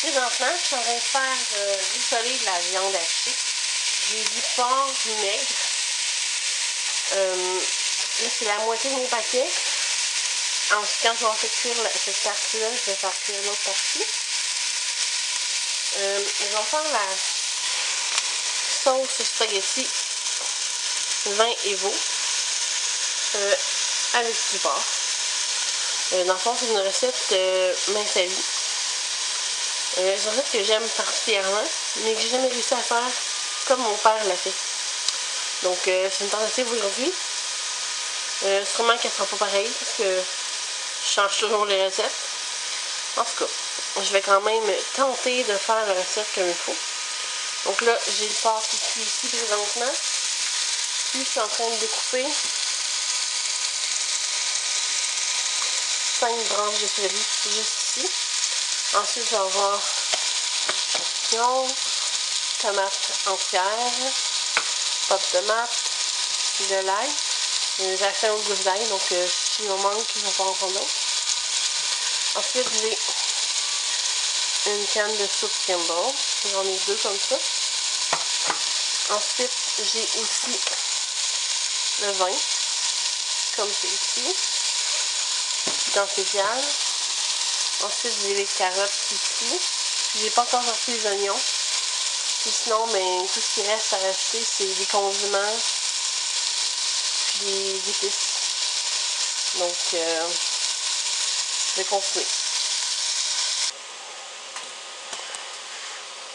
Présentement, je suis en train de faire rissoler de la viande hachée. J'ai du porc maigre. Là, c'est la moitié de mon paquet. Ensuite, quand je vais avoir fait cuire cette partie-là, je vais faire cuire l'autre partie. Je vais faire la sauce spaghetti vin et veau avec du porc. Dans le fond, c'est une recette mince à vie. C'est une recette que j'aime particulièrement, mais que j'ai jamais réussi à faire comme mon père l'a fait. Donc, c'est une tentative aujourd'hui. Sûrement qu'elle sera pas pareille, parce que je change toujours les recettes. En tout cas, je vais quand même tenter de faire la recette comme il faut. Donc là, j'ai le porc qui cuit ici présentement. Puis, je suis en train de découper 5 branches de céleri juste ici. Ensuite, je vais avoir oignons, tomates entières, pas de tomates, de l'ail. J'ai acheté un autre gousse d'ail, donc s'il m'en manque, je vais pas en prendre d'autres. Ensuite, j'ai une canne de soupe Campbell. J'en ai 2 comme ça. Ensuite, j'ai aussi le vin, comme c'est ici, dans spécial. Ensuite, j'ai les carottes ici. J'ai pas encore sorti les oignons. Puis sinon, ben, tout ce qui reste à rajouter, c'est des condiments, puis des épices. Donc, je vais continuer.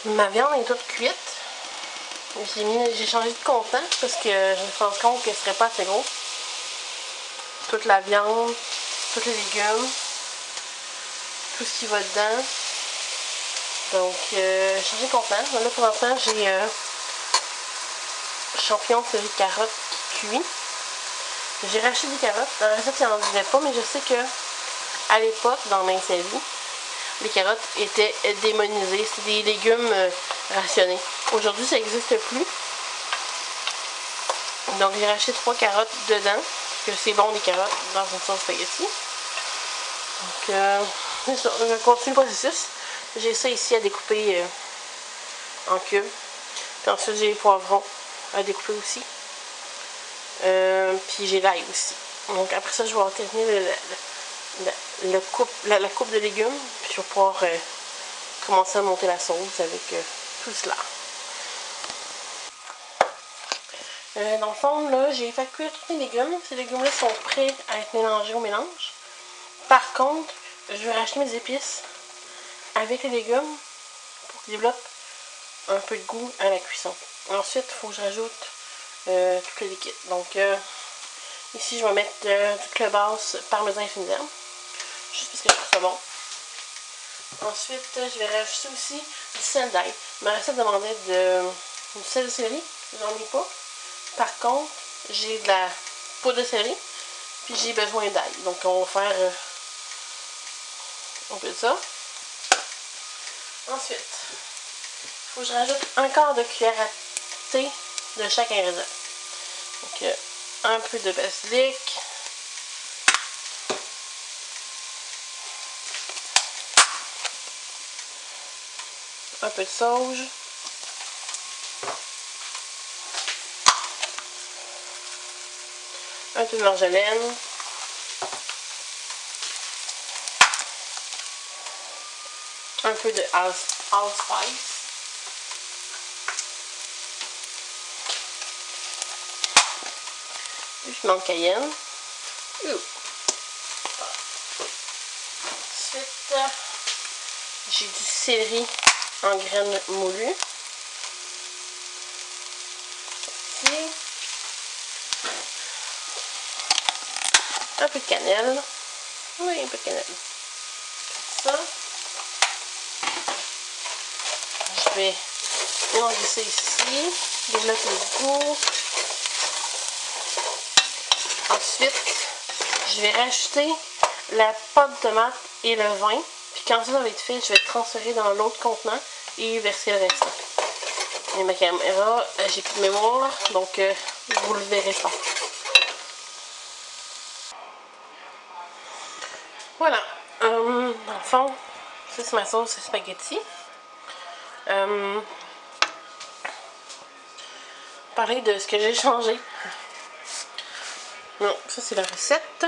Ma viande est toute cuite. J'ai changé de contenant parce que je me suis rendu compte que ce serait pas assez gros. Toute la viande, tous les légumes, tout ce qui va dedans. Donc, j'ai changé de contenant. Là, pour l'instant, j'ai champignons, céleri, carottes qui cuit. J'ai racheté des carottes. Dans la recette, il n'y en avait pas, mais je sais que à l'époque, dans Mince à vie, les carottes étaient démonisées. C'est des légumes rationnés. Aujourd'hui, ça n'existe plus. Donc, j'ai racheté 3 carottes dedans. Parce que c'est bon, les carottes, dans une sauce spaghetti. Donc, c'est ça. Je continue le processus. J'ai ça ici à découper en cubes. Puis ensuite, j'ai les poivrons à découper aussi. Puis j'ai l'ail aussi. Donc, après ça, je vais terminer la coupe de légumes. Puis je vais pouvoir commencer à monter la sauce avec tout cela. Dans le fond, là, j'ai fait cuire tous les légumes. Ces légumes-là sont prêts à être mélangés au mélange. Par contre, je vais racheter mes épices avec les légumes pour qu'ils développent un peu de goût à la cuisson. Ensuite, il faut que je rajoute tout le liquide. Donc, ici, je vais mettre du clébasse parmesan et fines herbes. Juste parce que je trouve ça bon. Ensuite, je vais rajouter aussi du sel d'ail. Ma recette demandait du sel de céleri. J'en ai pas. Par contre, j'ai de la poudre de céleri. Puis j'ai besoin d'ail. Donc, on va faire un peu de ça. Ensuite, il faut que je rajoute un quart de cuillère à thé de chaque ingrédient. Donc, un peu de basilic. Un peu de sauge. Un peu de marjolaine. Un peu de allspice. Du piment de cayenne. Ensuite, j'ai du céleri en graines moulues. Ici. Un peu de cannelle. Oui, un peu de cannelle. Comme ça. Je vais mélanger ça ici. Développer le goût. Ensuite, je vais rajouter la pâte de tomate et le vin. Puis quand ça va être fait, je vais le transférer dans l'autre contenant et verser le restant. Et ma caméra, j'ai plus de mémoire, donc vous le verrez pas. Voilà. Dans le fond, ça c'est ma sauce spaghetti. Parler de ce que j'ai changé. Non, ça c'est la recette.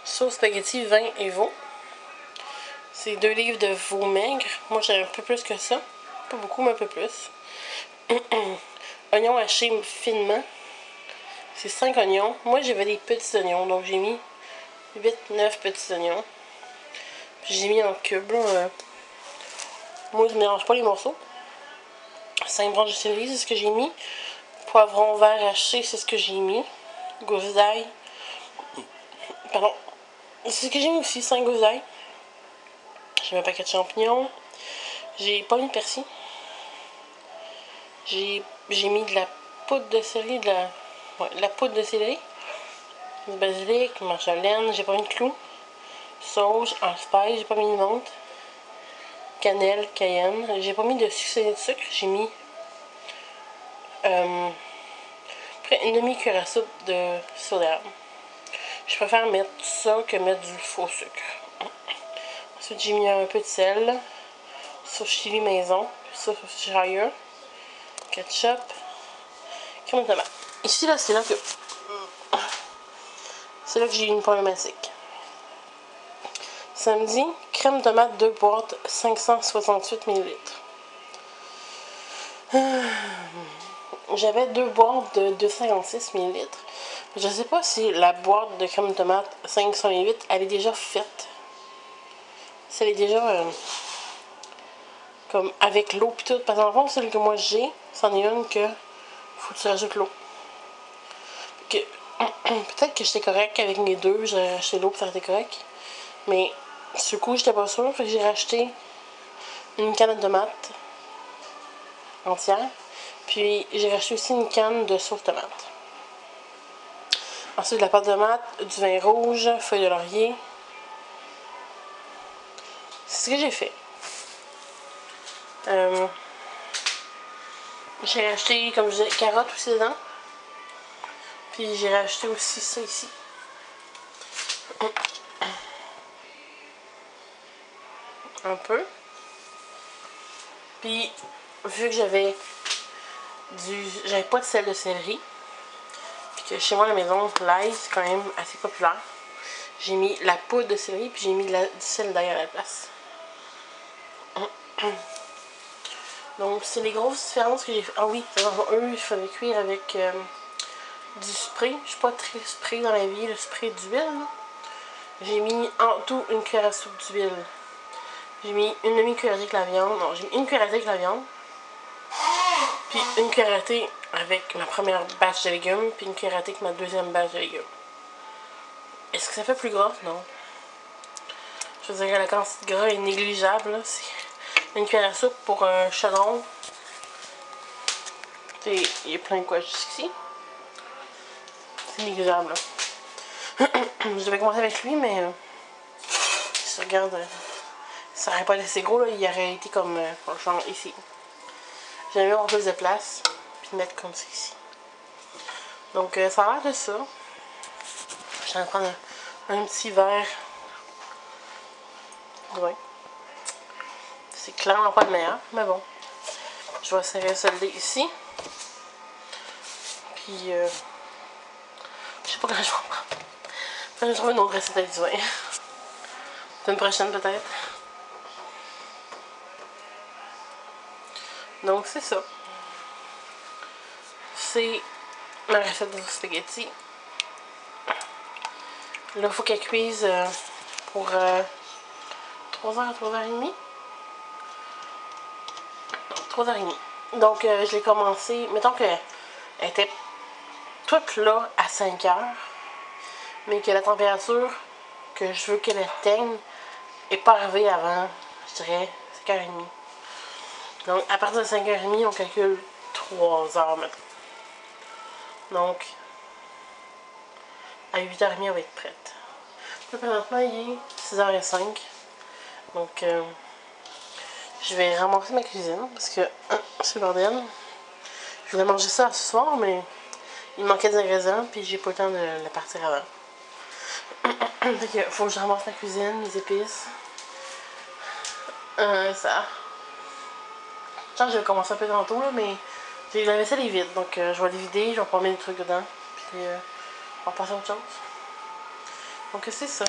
Sauce spaghetti, vin et veau. C'est 2 livres de veau maigre. Moi j'ai un peu plus que ça. Pas beaucoup, mais un peu plus. Oignons hachés finement. C'est 5 oignons. Moi j'avais des petits oignons, donc j'ai mis 8-9 petits oignons. Puis j'ai mis en cubes. Moi je ne mélange pas les morceaux. 5 branches de céleri, c'est ce que j'ai mis. Poivron vert haché, c'est ce que j'ai mis. Gousses d'ail. Pardon. C'est ce que j'ai mis aussi, 5 gousses d'ail. J'ai mis un paquet de champignons. J'ai pas mis de persil. J'ai mis de la poudre de céleri, de la poudre de céleri. Du basilic, marjolaine, j'ai pas mis de clous. Sauge, allspice, j'ai pas mis de menthe. Cannelle, cayenne. J'ai pas mis de sucre, j'ai mis près une demi-cuillère à soupe de sirop d'érable. Je préfère mettre ça que mettre du faux sucre. Ensuite, j'ai mis un peu de sel, sauce chili maison, sauce Shire, ketchup, crème de tomate. Ici, là, c'est là que j'ai eu une problématique. Samedi, crème de tomate 2 boîtes, 568 ml. J'avais 2 boîtes de 256 ml. Je sais pas si la boîte de crème de tomate 508, elle est déjà faite. Si elle est déjà comme avec l'eau pis tout. Parce qu'en fond, celle que moi j'ai, c'en est une que faut que tu rajoutes l'eau. Peut-être que j'étais correct avec mes deux, j'ai racheté l'eau pis ça aurait été correct. Mais ce coup, j'étais pas sûre, fait que j'ai racheté une canne de tomates entière. Puis j'ai racheté aussi une canne de sauce tomate. Ensuite, de la pâte de tomate, du vin rouge, feuilles de laurier. C'est ce que j'ai fait. J'ai racheté, comme je disais, carottes aussi dedans. Puis j'ai racheté aussi ça ici. Un peu. Puis, vu que j'avais pas de sel de céleri, puis que chez moi à la maison, l'ail, c'est quand même assez populaire, j'ai mis la poudre de céleri, puis j'ai mis du sel d'ail à la place. Donc, c'est les grosses différences que j'ai fait. Ah oui, eux, il fallait cuire avec du spray. Je suis pas très spray dans la vie, le spray d'huile. J'ai mis en tout une cuillère à soupe d'huile. J'ai mis une demi-cuillère avec la viande. Non, j'ai mis une cuillère avec la viande. Puis une cuillère avec ma première batch de légumes. Puis une cuillère avec ma deuxième batch de légumes. Est-ce que ça fait plus gras? Non. Je veux dire que la quantité de gras est négligeable. C'est une cuillère à soupe pour un chaudron. Il y a plein de quoi jusqu'ici. C'est négligeable. Je devais commencer avec lui, mais si tu regardes, ça n'aurait pas été assez gros, là, il aurait été comme genre ici. J'aimerais avoir plus de place, puis mettre comme ça ici. Donc ça a l'air de ça. Je vais prendre un petit verre. Ouais. C'est clairement pas le meilleur, mais bon. Je vais serrer celui ici. Puis je sais pas quand je vais en prendre. Je vais trouver une autre recette avec du vin. Une prochaine peut-être. Donc c'est ça. C'est ma recette de spaghetti. Là, il faut qu'elle cuise pour 3 heures, 3h30. 3h30. Donc je l'ai commencé. Mettons qu'elle était toute là à 5 heures. Mais que la température que je veux qu'elle atteigne n'est pas arrivée avant, je dirais, 5h30. Donc, à partir de 5h30, on calcule 3 heures maintenant. Donc, à 8h30, elle va être prête. Là, présentement, il est 6h05. Donc, je vais ramasser ma cuisine parce que c'est le bordel. Je voulais manger ça ce soir, mais il manquait des ingrédients, puis j'ai pas le temps de la partir avant. Donc, il faut que je ramasse ma cuisine, les épices. Ça. Je vais commencer un peu tantôt, là, mais la vaisselle est vide. Donc, je vais les vider, je vais pas mettre des trucs dedans. Puis, on va passer à autre chose. Donc, c'est ça.